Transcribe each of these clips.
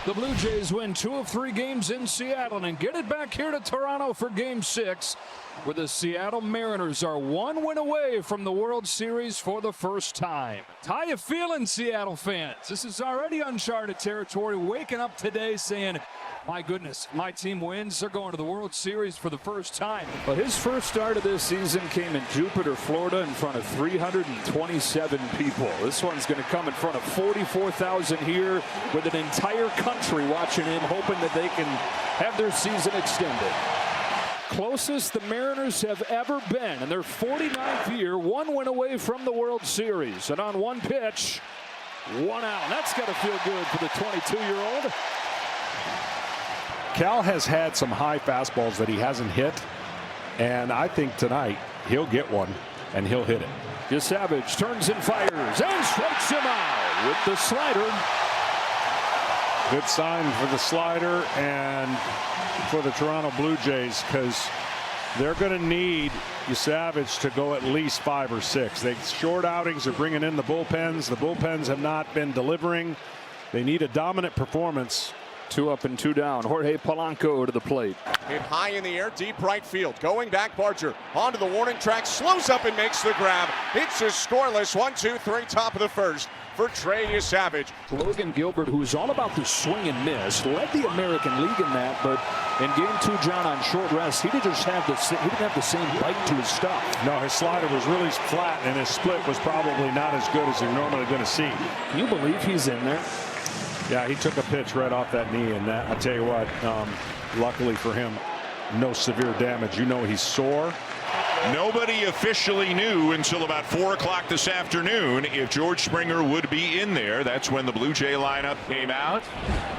The Blue Jays win 2 of 3 games in Seattle and get it back here to Toronto for Game 6, where the Seattle Mariners are 1 win away from the World Series for the first time. How you feeling, Seattle fans? This is already uncharted territory. Waking up today saying, my goodness, my team wins. They're going to the World Series for the first time. But his first start of this season came in Jupiter, Florida, in front of 327 people. This one's going to come in front of 44,000 here, with an entire country watching him, hoping that they can have their season extended. Closest the Mariners have ever been in their 49th year, 1 win away from the World Series. And on one pitch, 1 out. That's got to feel good for the 22-year-old. Cal has had some high fastballs that he hasn't hit, and I think tonight he'll get one and he'll hit it. Savage turns and fires and strikes him out with the slider. Good sign for the slider and for the Toronto Blue Jays, because they're going to need Savage to go at least 5 or 6. They short outings are bringing in the bullpens. The bullpens have not been delivering. They need a dominant performance. 2 up and 2 down. Jorge Polanco to the plate. Hit high in the air, deep right field. Going back, Barger onto the warning track, slows up and makes the grab. It's a scoreless 1-2-3 top of the first for Trey Savage. Logan Gilbert, who's all about the swing and miss, led the American League in that, but in game 2, John, on short rest, he didn't have the same bite to his stuff. No, his slider was really flat, and his split was probably not as good as you're normally going to see. Can you believe he's in there? Yeah, he took a pitch right off that knee, and I'll tell you what, luckily for him, no severe damage. You know he's sore. Nobody officially knew until about 4 o'clock this afternoon if George Springer would be in there. That's when the Blue Jay lineup came out.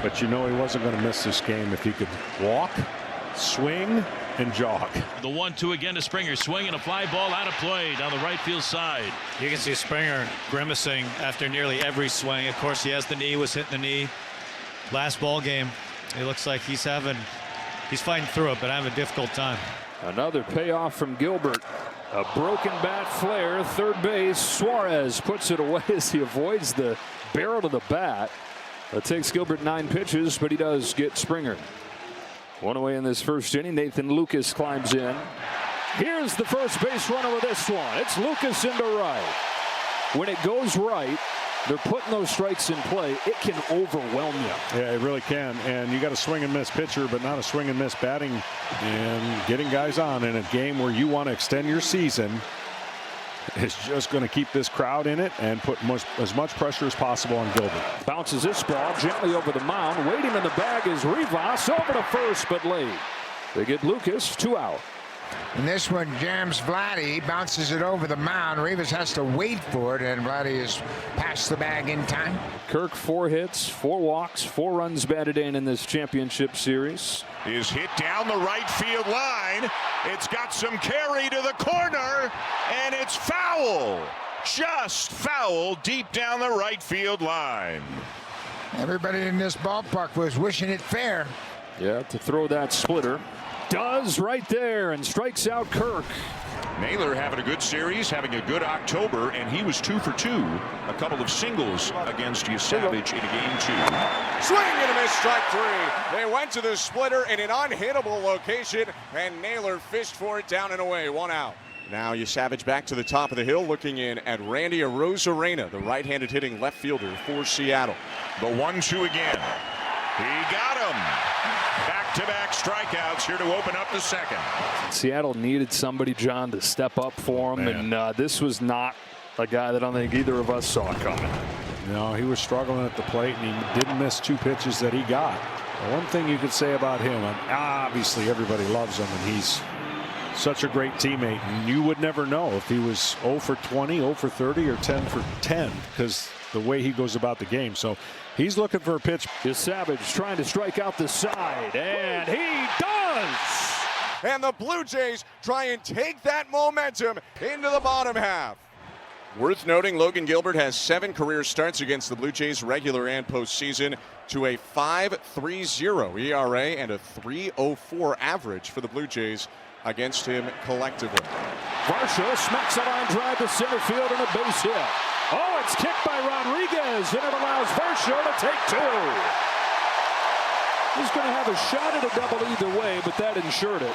But you know he wasn't going to miss this game if he could walk, swing, and jog. The 1-2 again to Springer, swinging a fly ball out of play down the right field side. You can see Springer grimacing after nearly every swing. Of course, he has the knee, was hitting the knee last ball game. It looks like he's fighting through it, but having a difficult time. Another payoff from Gilbert. A broken bat flare, third base. Suarez puts it away as he avoids the barrel of the bat. It takes Gilbert 9 pitches, but he does get Springer. 1 away in this first inning. Nathan Lucas climbs in. Here's the first base runner with this one. It's Lucas into right. When it goes right, they're putting those strikes in play. It can overwhelm you. Yeah, it really can. And you got a swing and miss pitcher, but not a swing and miss batting and getting guys on in a game where you want to extend your season. Is just going to keep this crowd in it and put as much pressure as possible on Gilbert. Bounces this ball gently over the mound. Waiting in the bag is Rivas, over to first, but late. They get Lucas, 2 out. And this one jams Vladdy, bounces it over the mound. Rivas has to wait for it, and Vladdy is past the bag in time. Kirk, 4 hits, 4 walks, 4 runs batted in this championship series. Is hit down the right field line. It's got some carry to the corner, and it's foul. Just foul deep down the right field line. Everybody in this ballpark was wishing it fair. Yeah, to throw that splitter. Does right there and strikes out Kirk. Naylor having a good series, having a good October, and he was 2 for 2. A couple of singles against Savage in game 2. Swing and a miss, strike 3. They went to the splitter in an unhittable location, and Naylor fished for it down and away. 1 out. Now Savage back to the top of the hill, looking in at Randy Arozarena, the right-handed hitting left fielder for Seattle. The 1-2 again. He got him. Back-to-back strikeouts here to open up the second. Seattle needed somebody, John, to step up for him, and this was not a guy that I don't think either of us saw coming. No, he was struggling at the plate, and he didn't miss 2 pitches that he got. The one thing you could say about him, and obviously everybody loves him, and he's such a great teammate, and you would never know if he was 0 for 20, 0 for 30, or 10 for 10, because the way he goes about the game. So he's looking for a pitch. Savage trying to strike out the side, and he does! And the Blue Jays try and take that momentum into the bottom half. Worth noting, Logan Gilbert has 7 career starts against the Blue Jays, regular and postseason, to a 5.30 ERA and a 3.04 average for the Blue Jays against him collectively. Varsho smacks a line drive to center field and a base hit. Oh, it's kicked by Rodriguez, and it allows Varsho to take 2. was going to have a shot at a double either way, but that ensured it.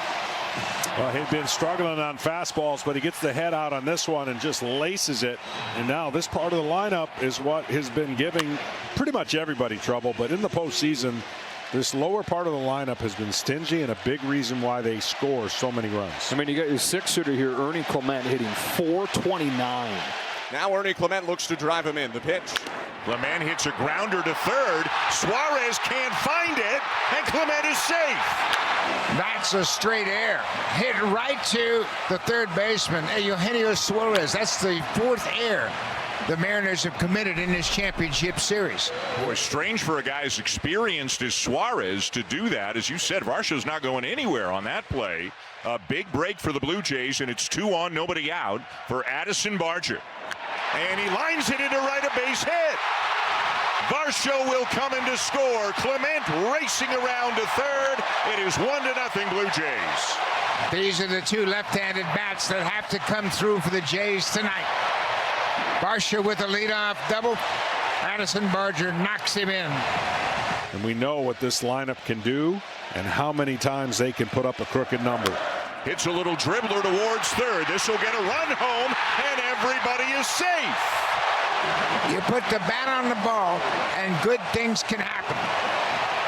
Well, he'd been struggling on fastballs, but he gets the head out on this one and just laces it. And now this part of the lineup is what has been giving pretty much everybody trouble. But in the postseason, this lower part of the lineup has been stingy, and a big reason why they score so many runs. I mean, you got your six-hitter here, Ernie Clement, hitting .429. Now Ernie Clement looks to drive him in. The pitch. Clement hits a grounder to third. Suarez can't find it, and Clement is safe. That's a straight air. Hit right to the third baseman, Eugenio Suarez. That's the fourth air the Mariners have committed in this championship series. Boy, strange for a guy as experienced as Suarez to do that. As you said, Varsho's not going anywhere on that play. A big break for the Blue Jays, and it's 2 on, nobody out for Addison Barger. And he lines it into right, a base hit. Varsho will come in to score. Clement racing around to third. It is 1-0 Blue Jays. These are the two left-handed bats that have to come through for the Jays tonight. Varsho with a leadoff double. Addison Barger knocks him in. And we know what this lineup can do and how many times they can put up a crooked number. Hits a little dribbler towards third. This will get a run home, and everybody is safe. You put the bat on the ball, and good things can happen.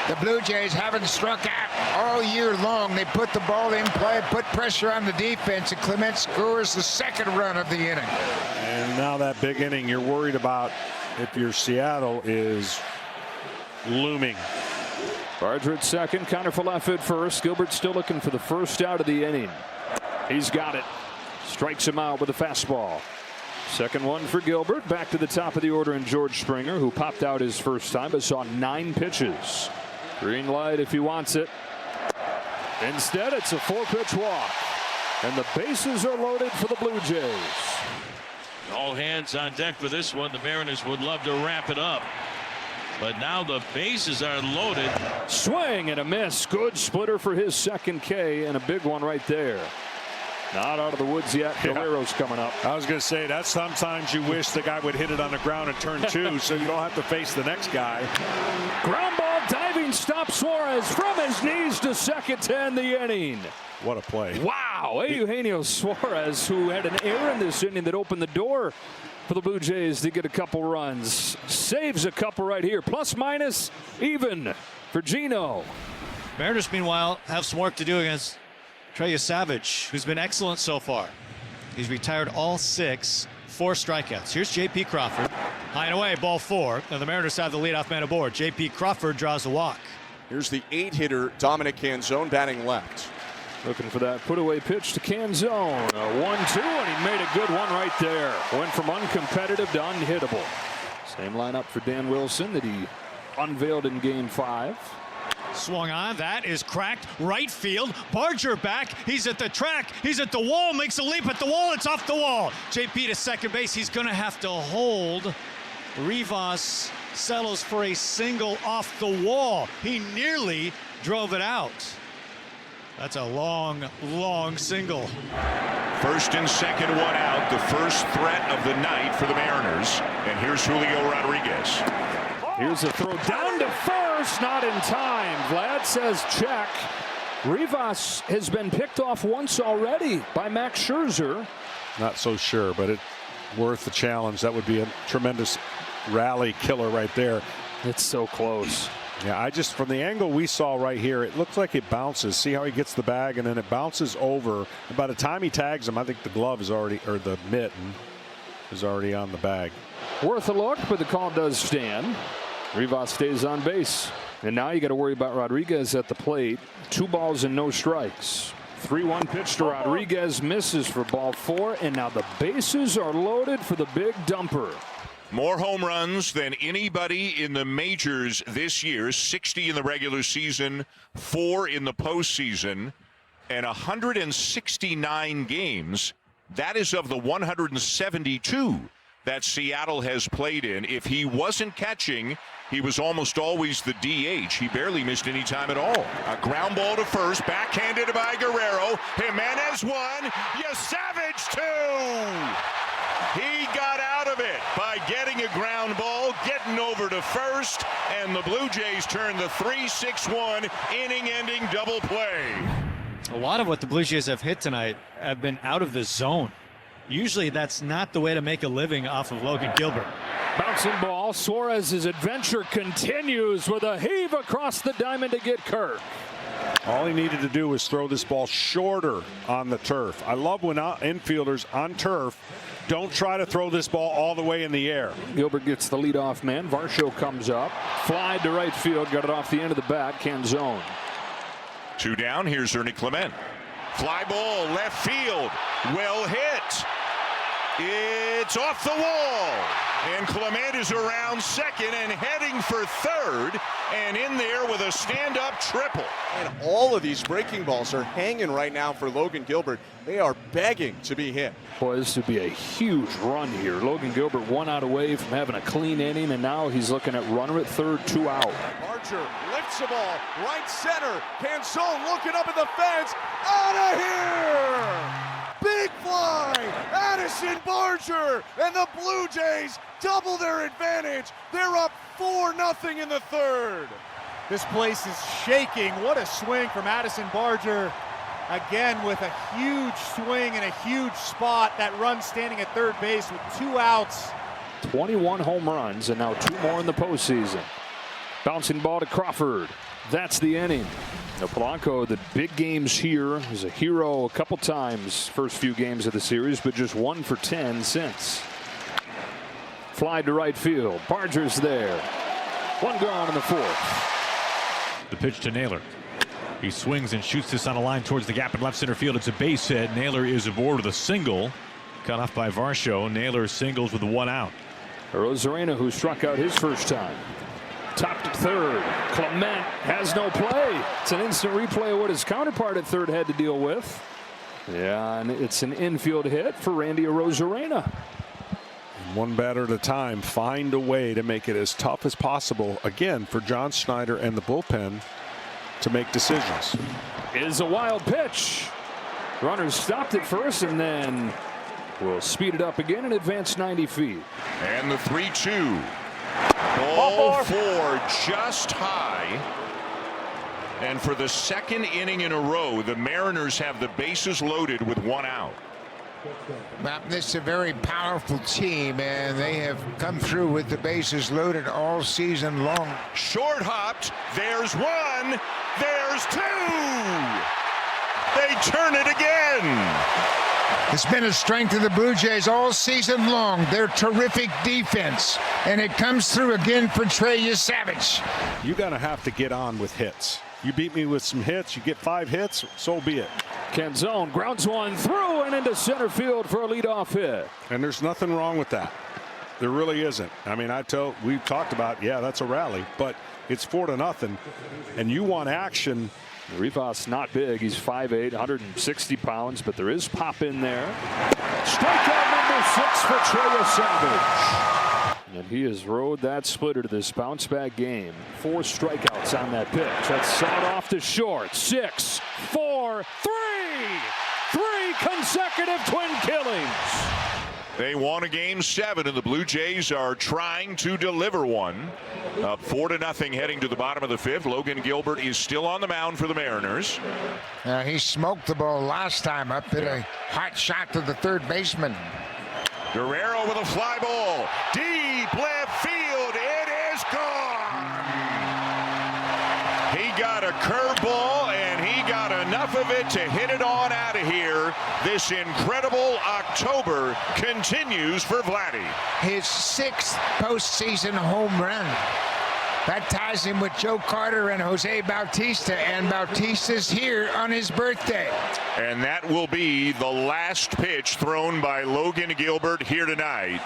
The Blue Jays haven't struck out all year long. They put the ball in play, put pressure on the defense, and Clement scores the second run of the inning. And now that big inning you're worried about if you're Seattle is looming. Barger at second, Counterfeit at first. Gilbert still looking for the first out of the inning. He's got it. Strikes him out with a fastball. Second one for Gilbert. Back to the top of the order in George Springer, who popped out his first time but saw 9 pitches. Green light if he wants it. Instead, it's a 4-pitch walk. And the bases are loaded for the Blue Jays. All hands on deck for this one. The Mariners would love to wrap it up. But now the bases are loaded. Swing and a miss. Good splitter for his second K, and a big one right there. Not out of the woods yet. Guerrero's coming up. I was going to say that sometimes you wish the guy would hit it on the ground and turn 2 so you don't have to face the next guy. Ground ball diving stop. Suarez from his knees to second to end the inning. What a play. Wow. Eugenio Suarez, who had an error in this inning that opened the door for the Blue Jays to get a couple runs. Saves a couple right here. Plus minus even for Gino. Mariners, meanwhile, have some work to do against Trey Savage, who's been excellent so far. He's retired all 6, 4 strikeouts. Here's J.P. Crawford. High and away, ball 4. Now the Mariners have the leadoff man aboard. J.P. Crawford draws the walk. Here's the 8-hitter Dominic Canzone batting left. Looking for that put-away pitch to Canzone. A 1-2, and he made a good one right there. Went from uncompetitive to unhittable. Same lineup for Dan Wilson that he unveiled in Game 5. Swung on. That is cracked. Right field. Barger back. He's at the track. He's at the wall. Makes a leap at the wall. It's off the wall. JP to second base. He's going to have to hold. Rivas settles for a single off the wall. He nearly drove it out. That's a long, long single. First and second, one out. The first threat of the night for the Mariners. And here's Julio Rodriguez. Here's a throw down to first, not in time. Vlad says check. Rivas has been picked off once already by Max Scherzer. Not so sure, but it's worth the challenge. That would be a tremendous rally killer right there. It's so close. Yeah, I just, from the angle we saw right here, it looks like it bounces. See how he gets the bag, and then it bounces over. And by the time he tags him, I think the glove is already, or the mitten is already on the bag. Worth a look, but the call does stand. Rivas stays on base. And now you got to worry about Rodriguez at the plate. 2 balls and no strikes. 3-1 pitch to Rodriguez, misses for ball 4, and now the bases are loaded for the big dumper. More home runs than anybody in the majors this year. 60 in the regular season, 4 in the postseason, and 169 games. That is of the 172 that Seattle has played in. If he wasn't catching, he was almost always the DH. He barely missed any time at all. A ground ball to first, backhanded by Guerrero. Jimenez 1, Savage 2. He got out of it by getting a ground ball, getting over to first, and the Blue Jays turn the 3-6-1 inning-ending double play. A lot of what the Blue Jays have hit tonight have been out of the zone. Usually that's not the way to make a living off of Logan Gilbert. Bouncing ball. Suarez's adventure continues with a heave across the diamond to get Kirk. All he needed to do was throw this ball shorter on the turf. I love when infielders on turf don't try to throw this ball all the way in the air. Gilbert gets the leadoff man. Varsho comes up. Fly to right field. Got it off the end of the bat. Canzone. 2 down. Here's Ernie Clement. Fly ball left field. Well hit. It's off the wall. And Clement is around second and heading for third. And in there with a stand-up triple. And all of these breaking balls are hanging right now for Logan Gilbert. They are begging to be hit. Boy, this would be a huge run here. Logan Gilbert 1 out away from having a clean inning, and now he's looking at runner at third, 2 out. Archer lifts the ball, right center. Canzone looking up at the fence. Out of here! Big fly! Addison Barger! And the Blue Jays double their advantage. They're up 4-0 in the third. This place is shaking. What a swing from Addison Barger. Again with a huge swing and a huge spot. That run standing at third base with 2 outs. 21 home runs and now 2 more in the postseason. Bouncing ball to Crawford. That's the inning. Now Polanco, the big games here, is a hero a couple times first few games of the series, but just 1 for 10 since. Fly to right field. Barger's there. 1 gone in the 4th. The pitch to Naylor. He swings and shoots this on a line towards the gap in left center field. It's a base hit. Naylor is aboard with a single. Cut off by Varsho. Naylor singles with 1 out. Rosarena, who struck out his first time. Top to third. Clement has no play. It's an instant replay of what his counterpart at third had to deal with. Yeah, and it's an infield hit for Randy Rosarena. One batter at a time, find a way to make it as tough as possible, again, for John Schneider and the bullpen to make decisions. Is a wild pitch. Runners stopped at first and then will speed it up again and advance 90 feet. And the 3-2. Ball 4 just high. And for the second inning in a row, the Mariners have the bases loaded with 1 out. Well, this is a very powerful team, and they have come through with the bases loaded all season long. Short hopped. There's 1. There's 2. They turn it again. It's been a strength of the Blue Jays all season long. Their terrific defense, and it comes through again for Trey Savage. You're going to have to get on with hits. You beat me with some hits, you get 5 hits, so be it. Canzone grounds 1 through and into center field for a leadoff hit. And there's nothing wrong with that. There really isn't. I mean, we've talked about, yeah, that's a rally, but it's 4-0, and you want action. Rivas not big. He's 5'8", 160 pounds, but there is pop in there. Strikeout number 6 for Trey Savage. And he has rode that splitter to this bounce back game. 4 strikeouts on that pitch. That's sawed off to short. 6, 4, 3. 3 consecutive twin killings. They won a game 7, and the Blue Jays are trying to deliver one. Up 4-0 heading to the bottom of the 5th. Logan Gilbert is still on the mound for the Mariners. He smoked the ball last time up, hit a hot shot to the third baseman. Guerrero with a fly ball. Deep left field. It is gone. He got a curveball, and he got enough of it to hit it on out of here. This incredible October continues for Vladdy. His 6th postseason home run. That ties him with Joe Carter and Jose Bautista, and Bautista's here on his birthday. And that will be the last pitch thrown by Logan Gilbert here tonight.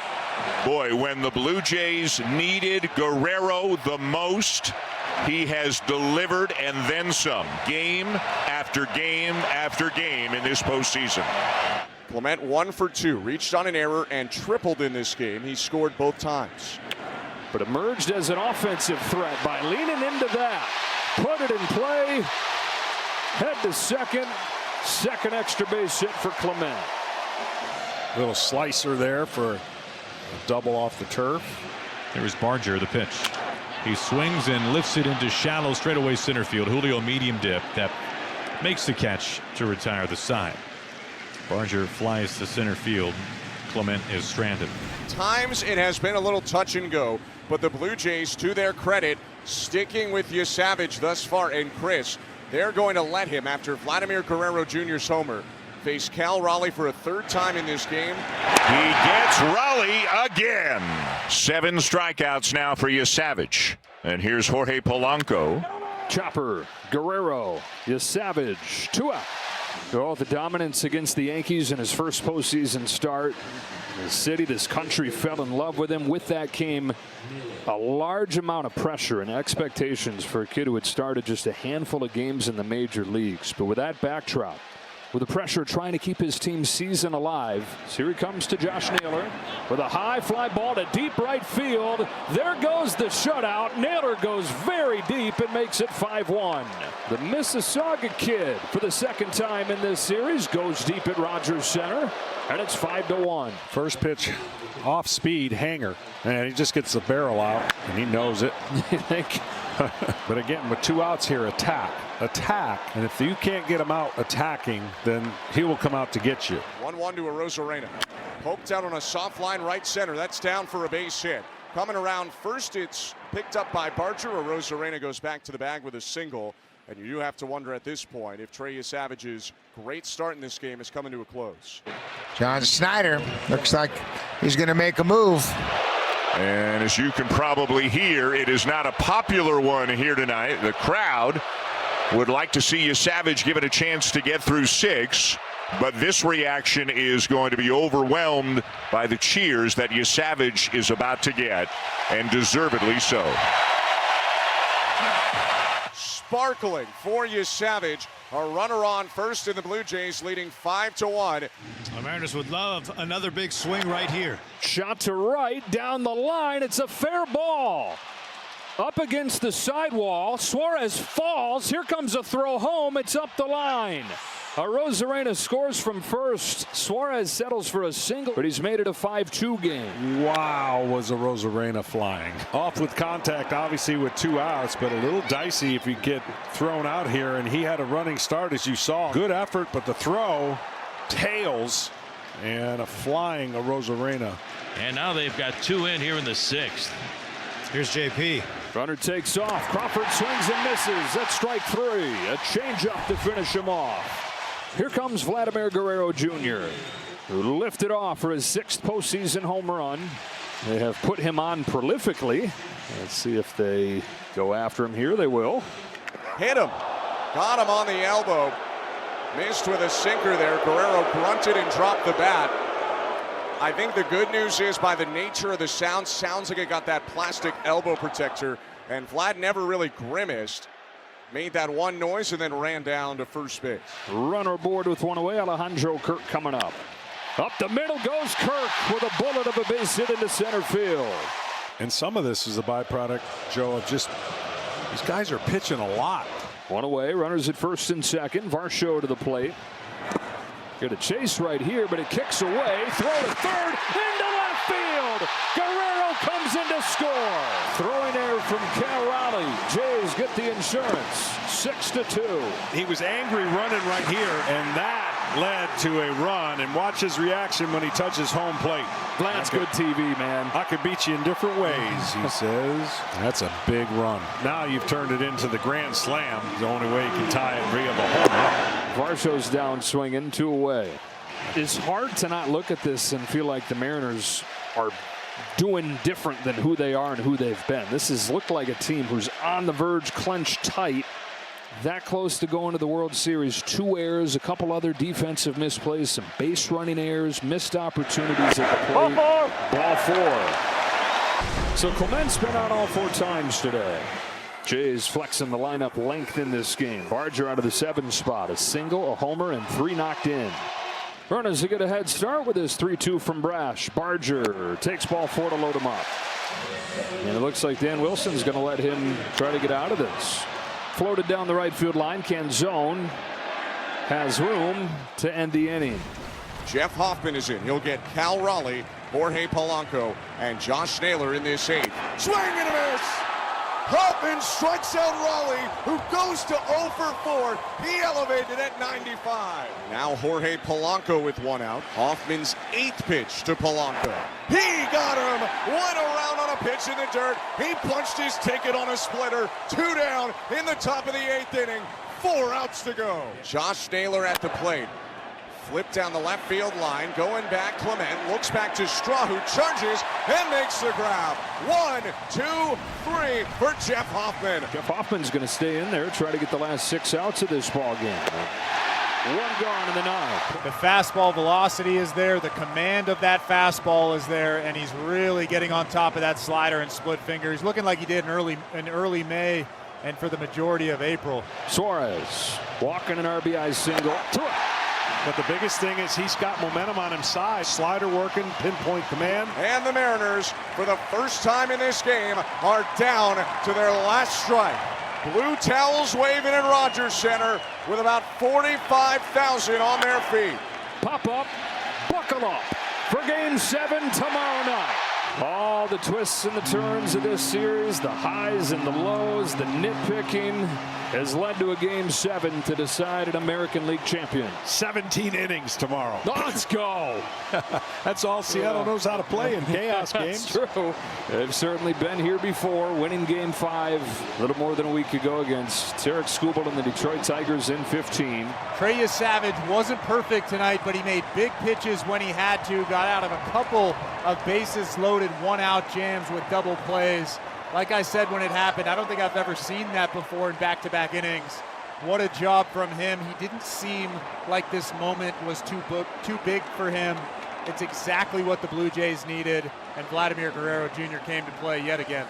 Boy, when the Blue Jays needed Guerrero the most, he has delivered and then some, game after game after game in this postseason. Clement 1 for 2, reached on an error and tripled in this game. He scored both times. But emerged as an offensive threat by leaning into that. Put it in play. Head to second. Second extra base hit for Clement. Little slicer there for a double off the turf. There is Barger, the pitch. He swings and lifts it into shallow straightaway center field. Julio medium dip that makes the catch to retire the side. Barger flies to center field. Clement is stranded. Times it has been a little touch and go, but the Blue Jays, to their credit, sticking with Savage thus far. And Chris, they're going to let him, after Vladimir Guerrero Jr.'s homer, face Cal Raleigh for a third time in this game. He gets Raleigh again. 7 strikeouts now for Savage. And here's Jorge Polanco. Chopper, Guerrero, Savage, 2 out. Oh, the dominance against the Yankees in his first postseason start. The city, this country fell in love with him. With that came a large amount of pressure and expectations for a kid who had started just a handful of games in the major leagues. But with that backdrop, with the pressure trying to keep his team's season alive, so here he comes to Josh Naylor with a high fly ball to deep right field. There goes the shutout. Naylor goes very deep and makes it 5-1. The Mississauga kid, for the second time in this series, goes deep at Rogers Center, and it's 5-1. First pitch, off speed, hanger, and he just gets the barrel out, and he knows it. You think? But again, with 2 outs here, attack, and if you can't get him out attacking, then he will come out to get you. 1-1 to Arozarena. Poked out on a soft line right center. That's down for a base hit. Coming around first, it's picked up by Barger. Arozarena goes back to the bag with a single. And you do have to wonder at this point if Trey Savage's great start in this game is coming to a close. John Snyder looks like he's going to make a move. And as you can probably hear, it is not a popular one here tonight. The crowd would like to see Savage give it a chance to get through 6. But this reaction is going to be overwhelmed by the cheers that Savage is about to get, and deservedly so. Sparkling for Savage. A runner on first, and the Blue Jays leading 5-1. The Mariners would love another big swing right here. Shot to right, down the line. It's a fair ball. Up against the sidewall. Suarez falls. Here comes a throw home. It's up the line. Arozarena scores from first. Suarez settles for a single, but he's made it a 5-2 game. Wow, was Arozarena flying. Off with contact, obviously, with 2 outs, but a little dicey if you get thrown out here, and he had a running start, as you saw. Good effort, but the throw tails, and a flying Arozarena. And now they've got 2 in here in the 6th. Here's JP. Runner takes off. Crawford swings and misses. That's strike 3. A changeup to finish him off. Here comes Vladimir Guerrero Jr., who lifted off for his 6th postseason home run. They have put him on prolifically. Let's see if they go after him here. They will. Hit him. Got him on the elbow. Missed with a sinker there. Guerrero grunted and dropped the bat. I think the good news is, by the nature of the sound, sounds like it got that plastic elbow protector, and Vlad never really grimaced. Made that one noise and then ran down to first base. Runner aboard with 1 away. Alejandro Kirk coming up. Up the middle goes Kirk with a bullet of a base hit into center field. And some of this is a byproduct, Joe, of just these guys are pitching a lot. 1 away. Runners at first and second. Varsho to the plate. Got a chase right here, but it kicks away. Throw to third. Into left field. Guerrero comes in to score. Throwing error from Cal Raleigh. Jays get the insurance. 6-2. He was angry running right here, and that led to a run. And watch his reaction when he touches home plate. That's good TV, man. I could beat you in different ways, he says. That's a big run. Now you've turned it into the grand slam. The only way you can tie it via the home run. Varsho's down swinging, 2 away. It's hard to not look at this and feel like the Mariners are doing different than who they are and who they've been. This has looked like a team who's on the verge, clenched tight, that close to going to the World Series. 2 errors, a couple other defensive misplays, some base running errors, missed opportunities at the plate. Ball 4. So Clement's been out all 4 times today. Jays flexing the lineup length in this game. Barger out of the 7 spot. A single, a homer, and 3 knocked in. Runners to get a head start with his 3-2 from Brash. Barger takes ball 4 to load him up. And it looks like Dan Wilson's going to let him try to get out of this. Floated down the right field line. Canzone has room to end the inning. Jeff Hoffman is in. He'll get Cal Raleigh, Jorge Polanco, and Josh Naylor in this 8th. Swing and a miss. Hoffman strikes out Raleigh, who goes to 0 for 4. He elevated at 95. Now Jorge Polanco with one out. Hoffman's 8th pitch to Polanco. He got him. One around on a pitch in the dirt. He punched his ticket on a splitter. 2 down in the top of the 8th inning. 4 outs to go. Josh Naylor at the plate. Flip down the left field line, going back, Clement looks back to Straw, who charges and makes the grab. 1, 2, 3 for Jeff Hoffman. Jeff Hoffman's going to stay in there, try to get the last 6 outs of this ball game. 1 gone in the 9th. The fastball velocity is there, the command of that fastball is there, and he's really getting on top of that slider and split finger. He's looking like he did in early May and for the majority of April. Suarez walking an RBI single to it. But the biggest thing is he's got momentum on his side. Slider working, pinpoint command. And the Mariners, for the first time in this game, are down to their last strike. Blue towels waving in Rogers Center with about 45,000 on their feet. Pop up, buckle up for Game 7 tomorrow night. All the twists and the turns of this series, the highs and the lows, the nitpicking has led to a Game 7 to decide an American League champion. 17 innings tomorrow. Let's go. That's all Seattle knows how to play in chaos games. That's true. They've certainly been here before, winning Game 5 a little more than a week ago against Tarek Skubal and the Detroit Tigers in 15. Trey Savage wasn't perfect tonight, but he made big pitches when he had to, got out of a couple of bases loaded 1-out jams with double plays. Like I said when it happened, I don't think I've ever seen that before in back-to-back innings. What a job from him. He didn't seem like this moment was too big for him. It's exactly what the Blue Jays needed, and Vladimir Guerrero Jr. came to play yet again.